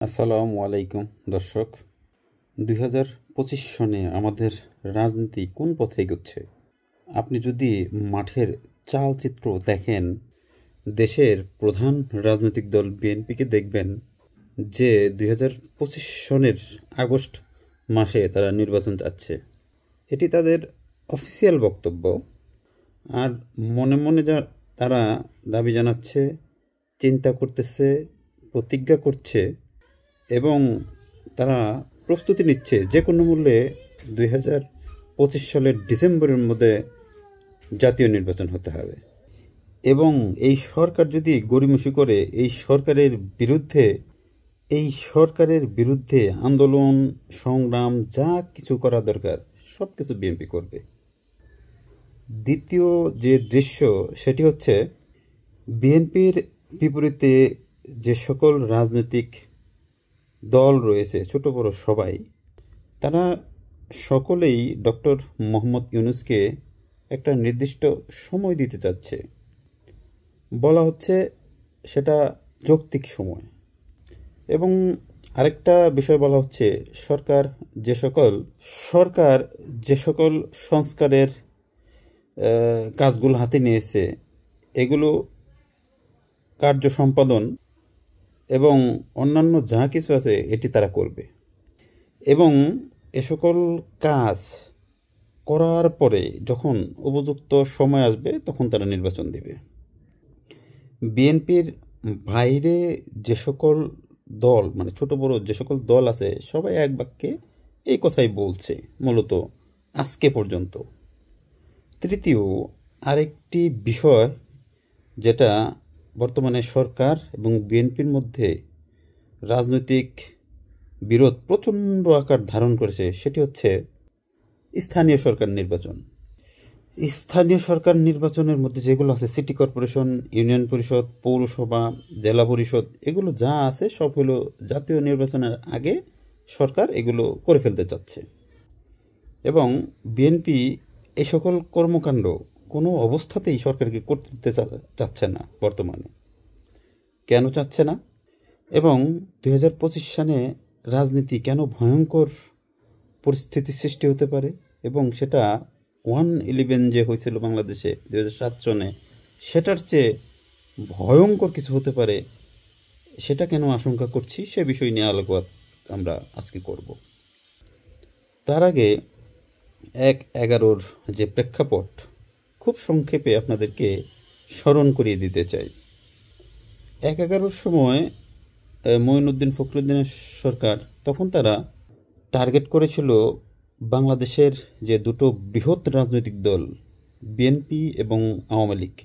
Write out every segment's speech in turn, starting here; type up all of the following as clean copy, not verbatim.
আসসালামু আলাইকুম দর্শক। 2025 সনে আমাদের রাজনীতি কোন পথে এগোচ্ছে? আপনি যদি মাঠের চালচিত্র দেখেন, দেশের প্রধান রাজনৈতিক দল বিএনপিকে দেখবেন যে 2025 সনের আগস্ট মাসে তারা নির্বাচন চাচ্ছে। এটি তাদের অফিসিয়াল বক্তব্য। আর মনে মনে তারা দাবি জানাচ্ছে, চিন্তা করতেছে, প্রতিজ্ঞা করছে এবং তারা প্রস্তুতি নিচ্ছে যে কোনো মূল্যে 2025 সালের ডিসেম্বরের মধ্যে জাতীয় নির্বাচন হতে হবে। এবং এই সরকার যদি গড়িমসি করে, এই সরকারের বিরুদ্ধে আন্দোলন সংগ্রাম যা কিছু করা দরকার সব কিছু বিএনপি করবে। দ্বিতীয় যে দৃশ্য সেটি হচ্ছে, বিএনপির বিপরীতে যে সকল রাজনৈতিক দল রয়েছে, ছোট বড় সবাই, তারা সকলেই ডক্টর মোহাম্মদ ইউনূসকে একটা নির্দিষ্ট সময় দিতে চাচ্ছে। বলা হচ্ছে সেটা যৌক্তিক সময়। এবং আরেকটা বিষয় বলা হচ্ছে, সরকার যে সকল সংস্কারের কাজগুলো হাতে নিয়েছে, এগুলো কার্য সম্পাদন এবং অন্যান্য যা কিছু আছে এটি তারা করবে। এবং এ সকল কাজ করার পরে যখন উপযুক্ত সময় আসবে তখন তারা নির্বাচন দেবে। বিএনপির বাইরে যে সকল দল, মানে ছোট বড় যে সকল দল আছে, সবাই এক বাক্যে এই কথাই বলছে মূলত আজকে পর্যন্ত। তৃতীয় আরেকটি বিষয় যেটা বর্তমানে সরকার এবং বিএনপির মধ্যে রাজনৈতিক বিরোধ প্রচণ্ড আকার ধারণ করেছে, সেটি হচ্ছে স্থানীয় সরকার নির্বাচন। স্থানীয় সরকার নির্বাচনের মধ্যে যেগুলো আছে, সিটি কর্পোরেশন, ইউনিয়ন পরিষদ, পৌরসভা, জেলা পরিষদ, এগুলো যা আছে সব হলো জাতীয় নির্বাচনের আগে সরকার এগুলো করে ফেলতে চাচ্ছে। এবং বিএনপি এই সকল কর্মকাণ্ড কোনো অবস্থাতেই সরকারকে করতে চাচ্ছে না বর্তমানে। কেন চাচ্ছে না? এবং 2025 সালে রাজনীতি কেন ভয়ঙ্কর পরিস্থিতি সৃষ্টি হতে পারে, এবং সেটা 1/11 যে হয়েছিল বাংলাদেশে 2007 সনে, সেটার চেয়ে ভয়ঙ্কর কিছু হতে পারে, সেটা কেন আশঙ্কা করছি সে বিষয় নিয়ে আলোকপাত আমরা আজকে করব। তার আগে 1/11 যে প্রেক্ষাপট খুব সংক্ষেপে আপনাদেরকে স্মরণ করিয়ে দিতে চাই। 1/11 সময় মঈনুদ্দিন ফখরুদ্দিনের সরকার, তখন তারা টার্গেট করেছিল বাংলাদেশের যে দুটো বৃহৎ রাজনৈতিক দল বিএনপি এবং আওয়ামী লীগ,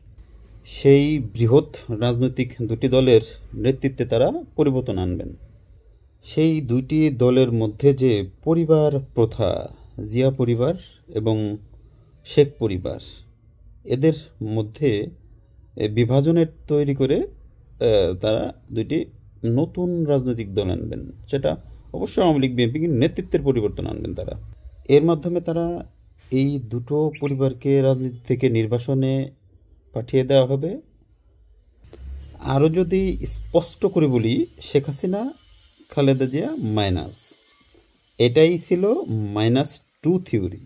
সেই বৃহৎ রাজনৈতিক দুটি দলের নেতৃত্বে তারা পরিবর্তন আনবেন। সেই দুইটি দলের মধ্যে যে পরিবার প্রথা, জিয়া পরিবার এবং শেখ পরিবার, এদের মধ্যে বিভাজনের তৈরি করে তারা দুইটি নতুন রাজনৈতিক দল আনবেন, সেটা অবশ্যই আওয়ামী লীগ বিএনপি নেতৃত্বের পরিবর্তন আনবেন তারা। এর মাধ্যমে তারা এই দুটো পরিবারকে রাজনীতি থেকে নির্বাসনে পাঠিয়ে দেওয়া হবে। আরও যদি স্পষ্ট করে বলি, শেখ হাসিনা, খালেদা জিয়া মাইনাস, এটাই ছিল -2 থিওরি।